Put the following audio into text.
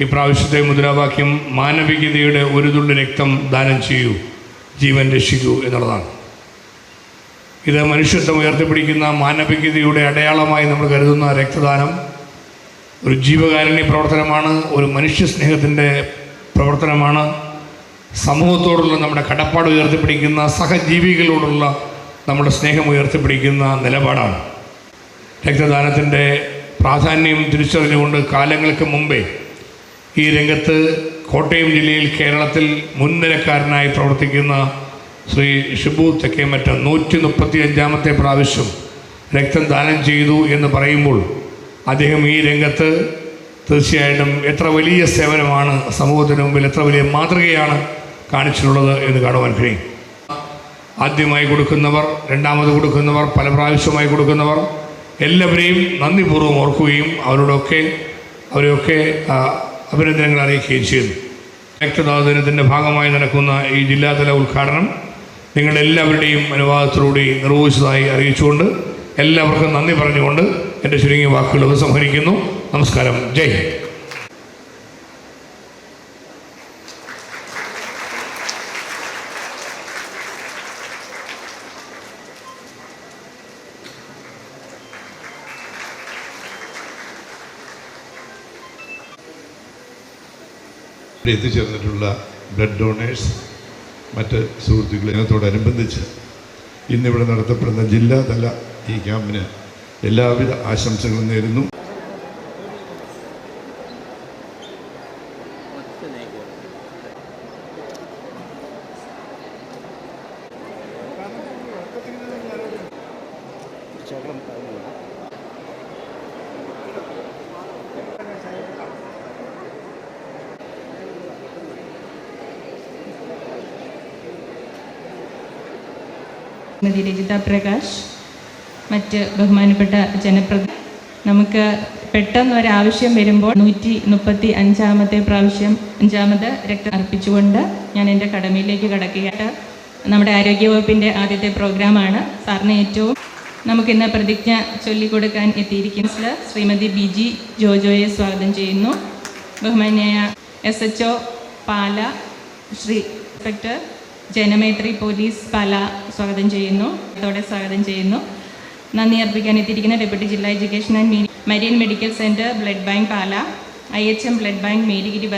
ഈ പ്രാവശ്യത്തെ മുദ്രാവാക്യം മാനവികതയുടെ ഒരു തുള്ളി രക്തം ദാനം ചെയ്യൂ, ജീവൻ രക്ഷിക്കൂ എന്നുള്ളതാണ്. ഇത് മനുഷ്യത്വം ഉയർത്തിപ്പിടിക്കുന്ന മാനവികതയുടെ അടയാളമായി നമ്മൾ കരുതുന്ന രക്തദാനം ഒരു ജീവകാരുണ്യ പ്രവർത്തനമാണ്, ഒരു മനുഷ്യസ്നേഹത്തിൻ്റെ പ്രവർത്തനമാണ്, സമൂഹത്തോടുള്ള നമ്മുടെ കടപ്പാട് ഉയർത്തിപ്പിടിക്കുന്ന, സഹജീവികളോടുള്ള നമ്മുടെ സ്നേഹം ഉയർത്തിപ്പിടിക്കുന്ന നിലപാടാണ്. രക്തദാനത്തിൻ്റെ പ്രാധാന്യം തിരിച്ചറിഞ്ഞുകൊണ്ട് കാലങ്ങൾക്ക് മുമ്പേ ഈ രംഗത്ത് കോട്ടയം ജില്ലയിൽ കേരളത്തിൽ മുൻനിരക്കാരനായി പ്രവർത്തിക്കുന്ന ശ്രീ ഷിബു തെക്കേമറ്റ 135ാമത്തെ പ്രാവശ്യം രക്തം ദാനം ചെയ്തു എന്ന് പറയുമ്പോൾ അദ്ദേഹം ഈ രംഗത്ത് തീർച്ചയായിട്ടും എത്ര വലിയ സേവനമാണ് സമൂഹത്തിന് മുമ്പിൽ, എത്ര വലിയ മാതൃകയാണ് കാണിച്ചിട്ടുള്ളത് എന്ന് കാണുവാൻ കഴിയും. ആദ്യമായി കൊടുക്കുന്നവർ, രണ്ടാമത് കൊടുക്കുന്നവർ, പല പ്രാവശ്യമായി കൊടുക്കുന്നവർ എല്ലാവരെയും നന്ദിപൂർവ്വം ഓർക്കുകയും അവരെയൊക്കെ അഭിനന്ദനങ്ങൾ അറിയിക്കുകയും ചെയ്യുന്നു. രക്തദാന ദിനത്തിൻ്റെ ഭാഗമായി നടക്കുന്ന ഈ ജില്ലാതല ഉദ്ഘാടനം നിങ്ങളെല്ലാവരുടെയും അനുവാദത്തോടുകൂടി നിർവഹിച്ചതായി അറിയിച്ചുകൊണ്ട് എല്ലാവർക്കും നന്ദി പറഞ്ഞുകൊണ്ട് എൻ്റെ ചുരുങ്ങിയ വാക്കുകൾ ഉപസംഹരിക്കുന്നു. നമസ്കാരം. ജയ് ഹിന്ദ്. എത്തിച്ചേർന്നിട്ടുള്ള ബ്ലഡ് ഡോണേഴ്സ്, മറ്റ് സുഹൃത്തുക്കൾ, ഇതിനോടനുബന്ധിച്ച് ഇന്നിവിടെ നടത്തപ്പെടുന്ന ജില്ലാതല ഈ ക്യാമ്പിന് എല്ലാവിധ ആശംസകളും നേരുന്നു. രജിത പ്രകാശ്, മറ്റ് ബഹുമാനപ്പെട്ട ജനപ്രതിനിധി, നമുക്ക് പെട്ടെന്ന് ഒരാവശ്യം വരുമ്പോൾ 135ാമത്തെ പ്രാവശ്യം 5ാമത് രക്തം അർപ്പിച്ചുകൊണ്ട് ഞാൻ എൻ്റെ കടമയിലേക്ക് കടക്കുകയാണ്. നമ്മുടെ ആരോഗ്യവകുപ്പിൻ്റെ ആദ്യത്തെ പ്രോഗ്രാമാണ്. സാറിന് ഏറ്റവും നമുക്കിന്ന് പ്രതിജ്ഞ ചൊല്ലിക്കൊടുക്കാൻ എത്തിയിരിക്കുന്ന ശ്രീമതി BG ജോജോയെ സ്വാഗതം ചെയ്യുന്നു. ബഹുമാന്യായ SHO പാല ശ്രീ ഇൻസ്പെക്ടർ ജനമൈത്രി പോലീസ് പാല സ്വാഗതം ചെയ്യുന്നു. നന്ദി അർപ്പിക്കാൻ എത്തിയിരിക്കുന്ന ഡെപ്യൂട്ടി ജില്ലാ education and marine medical centre blood bank Pala, IHM blood bank Marygiri